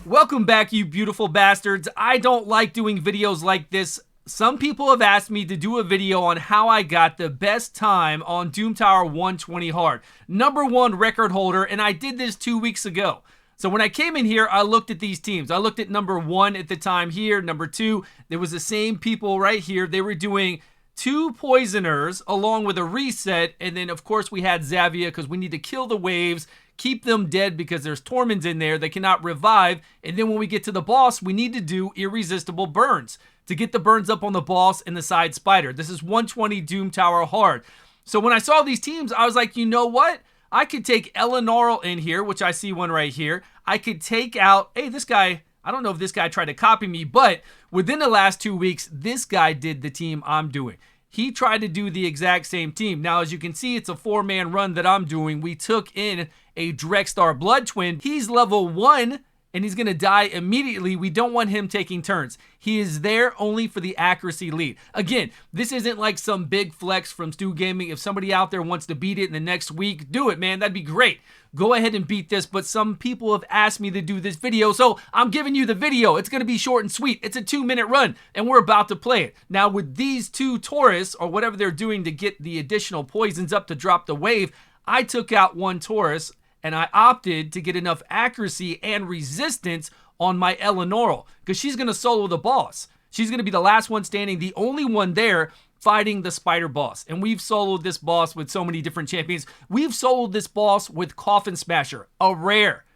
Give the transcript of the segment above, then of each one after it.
Welcome back, you beautiful bastards. I don't like doing videos like this. Some people have asked me to do a video on how I got the best time on Doom Tower 120 Hard. #1 record holder, and I did this 2 weeks ago. So when I came in here, I looked at these teams. I looked at #1 at the time here, #2. There was the same people right here. They were doing 2 poisoners along with a reset, and then of course we had Xavia because we need to kill the waves, keep them dead because there's Torments in there. They cannot revive, and then when we get to the boss, we need to do irresistible burns to get the burns up on the boss and the side spider. This is 120 Doom Tower Hard. So when I saw these teams, I was like, you know what? I could take Eleanor in here, which I see one right here. I could take out, hey, this guy, I don't know if this guy tried to copy me, but within the last 2 weeks, this guy did the team I'm doing. He tried to do the exact same team. Now, as you can see, it's a 4-man run that I'm doing. We took in a Drekstar Blood Twin. He's level 1, and he's going to die immediately. We don't want him taking turns. He is there only for the accuracy lead. Again, this isn't like some big flex from StewGaming. If somebody out there wants to beat it in the next week, do it, man. That'd be great. Go ahead and beat this, but some people have asked me to do this video, so I'm giving you the video. It's going to be short and sweet. It's a 2-minute run, and we're about to play it. Now, with these 2 Taurus, or whatever they're doing to get the additional poisons up to drop the wave, I took out 1 Taurus, and I opted to get enough accuracy and resistance on my Eleanor, because she's going to solo the boss. She's going to be the last one standing, the only one there fighting the spider boss. And we've soloed this boss with so many different champions. We've soloed this boss with Coffin Smasher, a rare,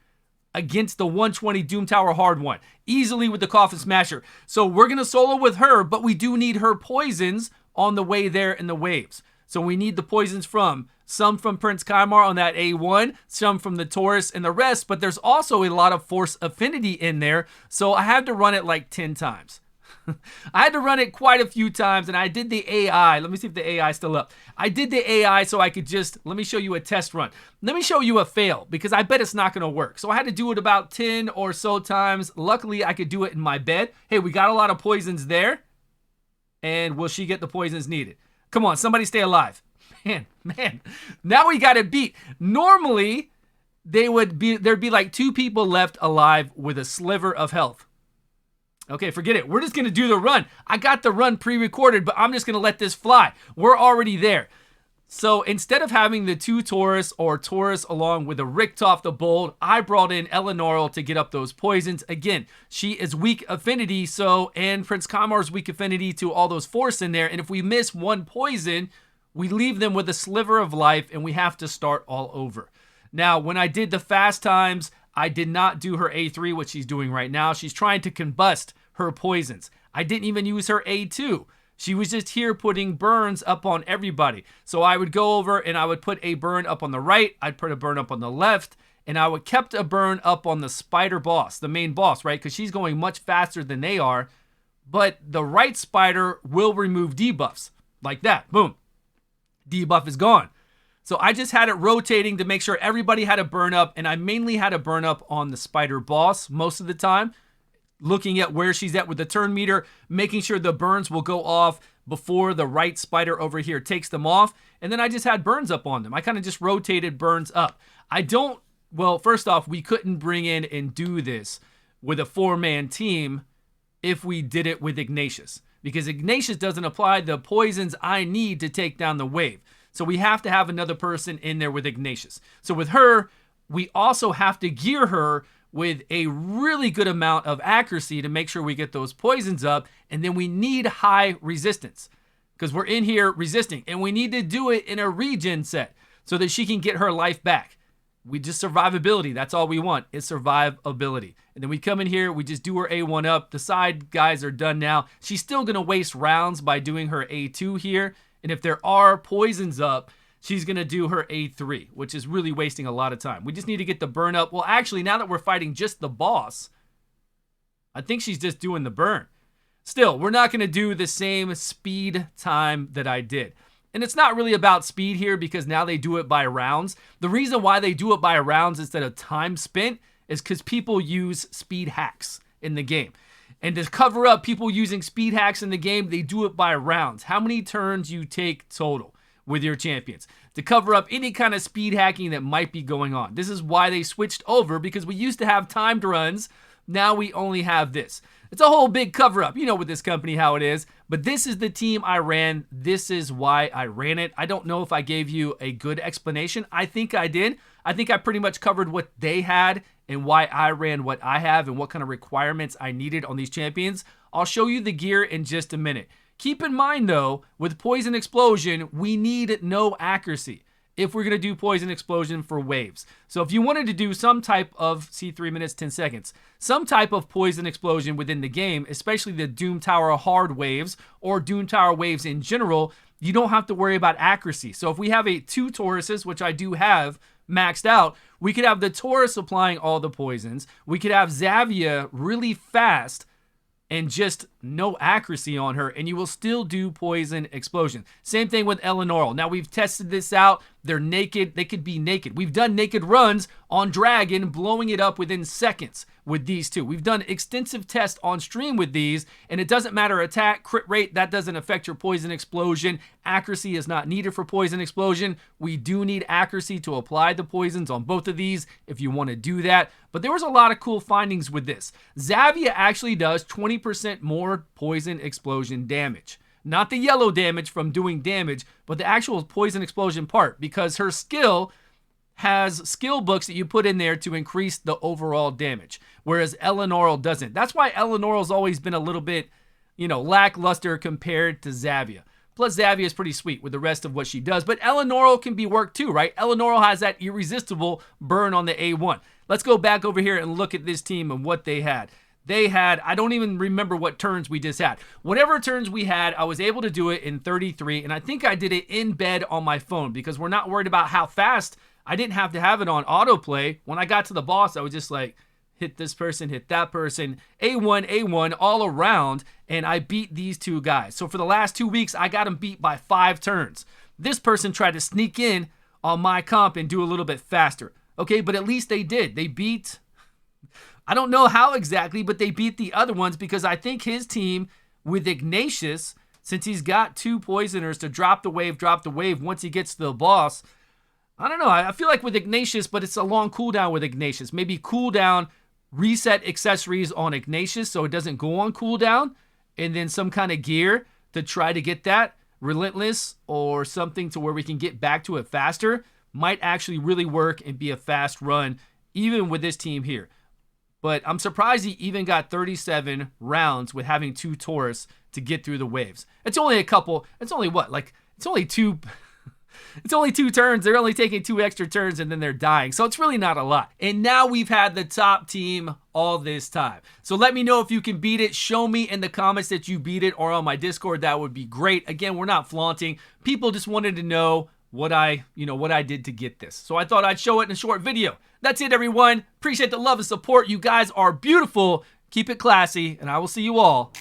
against the 120 Doom Tower Hard one, easily with the Coffin Smasher. So we're going to solo with her, but we do need her poisons on the way there in the waves. So we need the poisons from some from Prince Kymar on that A1, some from the Taurus and the rest, but there's also a lot of force affinity in there. So I had to run it like 10 times. I had to run it quite a few times, and I did the AI. Let me see if the AI is still up. I did the AI so I could just, let me show you a test run. Let me show you a fail, because I bet it's not going to work. So I had to do it about 10 or so times. Luckily, I could do it in my bed. Hey, we got a lot of poisons there. And will she get the poisons needed? Come on, somebody stay alive. Man. Now we got it beat. Normally, there'd be like 2 people left alive with a sliver of health. Okay, forget it. We're just going to do the run. I got the run pre-recorded, but I'm just going to let this fly. We're already there. So instead of having the 2 Taurus or Taurus along with a Richtoft the Bold, I brought in Eleanor to get up those poisons. Again, she is weak affinity, and Prince Kymar's weak affinity to all those force in there. And if we miss 1 poison, we leave them with a sliver of life, and we have to start all over. Now, when I did the fast times, I did not do her A3, which she's doing right now. She's trying to combust her poisons. I didn't even use her A2. She was just here putting burns up on everybody. So I would go over and I would put a burn up on the right. I'd put a burn up on the left. And I would kept a burn up on the spider boss, the main boss, right? Because she's going much faster than they are. But the right spider will remove debuffs. Like that. Boom. Debuff is gone. So I just had it rotating to make sure everybody had a burn up, and I mainly had a burn up on the spider boss most of the time, looking at where she's at with the turn meter, making sure the burns will go off before the right spider over here takes them off, and then I just had burns up on them. I kind of just rotated burns up. Well, first off, we couldn't bring in and do this with a 4-man team if we did it with Ignatius, because Ignatius doesn't apply the poisons I need to take down the wave. So we have to have another person in there with Ignatius. So with her, we also have to gear her with a really good amount of accuracy to make sure we get those poisons up. And then we need high resistance because we're in here resisting. And we need to do it in a regen set so that she can get her life back. We just survivability. That's all we want is survivability. And then we come in here, we just do her A1 up. The side guys are done now. She's still going to waste rounds by doing her A2 here. And if there are poisons up, she's going to do her A3, which is really wasting a lot of time. We just need to get the burn up. Well, actually, now that we're fighting just the boss, I think she's just doing the burn. Still, we're not going to do the same speed time that I did. And it's not really about speed here because now they do it by rounds. The reason why they do it by rounds instead of time spent is because people use speed hacks in the game. And to cover up people using speed hacks in the game, they do it by rounds. How many turns you take total. with your champions to cover up any kind of speed hacking that might be going on. This is why they switched over, because we used to have timed runs. Now we only have this. It's a whole big cover up. You know with this company how it is. But this is the team I ran. This is why I ran it. I don't know if I gave you a good explanation. I think I did. I think I pretty much covered what they had and why I ran what I have and what kind of requirements I needed on these champions. I'll show you the gear in just a minute. Keep in mind though, with Poison Explosion, we need no accuracy if we're going to do Poison Explosion for waves. So if you wanted to do some type of, see 3 minutes, 10 seconds, some type of Poison Explosion within the game, especially the Doom Tower hard waves or Doom Tower waves in general, you don't have to worry about accuracy. So if we have a 2 Tauruses, which I do have maxed out, we could have the Taurus applying all the poisons. We could have Xavia really fast and just no accuracy on her, and you will still do Poison Explosion. Same thing with Eleanor. Now, we've tested this out. They're naked. They could be naked. We've done naked runs on Dragon, blowing it up within seconds with these two. We've done extensive tests on stream with these, and it doesn't matter attack, crit rate. That doesn't affect your Poison Explosion. Accuracy is not needed for Poison Explosion. We do need accuracy to apply the poisons on both of these if you want to do that. But there was a lot of cool findings with this. Xavia actually does 20% more Poison Explosion damage. Not the yellow damage from doing damage, but the actual Poison Explosion part, because her skill has skill books that you put in there to increase the overall damage, whereas Eleanor doesn't. That's why Eleanor's always been a little bit, lackluster compared to Xavia. Plus, Xavia is pretty sweet with the rest of what she does, but Eleanor can be worked too, right? Eleanor has that irresistible burn on the A1. Let's go back over here and look at this team and what they had. They had, I don't even remember what turns we just had. Whatever turns we had, I was able to do it in 33, and I think I did it in bed on my phone because we're not worried about how fast. I didn't have to have it on autoplay. When I got to the boss, I was just like, hit this person, hit that person, A1, all around, and I beat these two guys. So for the last 2 weeks, I got them beat by 5 turns. This person tried to sneak in on my comp and do a little bit faster. Okay, but at least they did. They beat, I don't know how exactly, but they beat the other ones because I think his team with Ignatius, since he's got 2 poisoners to drop the wave once he gets to the boss, I don't know. I feel like with Ignatius, but it's a long cooldown with Ignatius. Maybe cooldown, reset accessories on Ignatius so it doesn't go on cooldown, and then some kind of gear to try to get that relentless or something to where we can get back to it faster might actually really work and be a fast run even with this team here. But I'm surprised he even got 37 rounds with having 2 Taurus to get through the waves. It's only a couple. It's only what? Like, it's only 2. It's only 2 turns. They're only taking 2 extra turns and then they're dying. So it's really not a lot. And now we've had the top team all this time. So let me know if you can beat it. Show me in the comments that you beat it or on my Discord. That would be great. Again, we're not flaunting. People just wanted to know what I did to get this. So I thought I'd show it in a short video. That's it, everyone. Appreciate the love and support. You guys are beautiful. Keep it classy, and I will see you all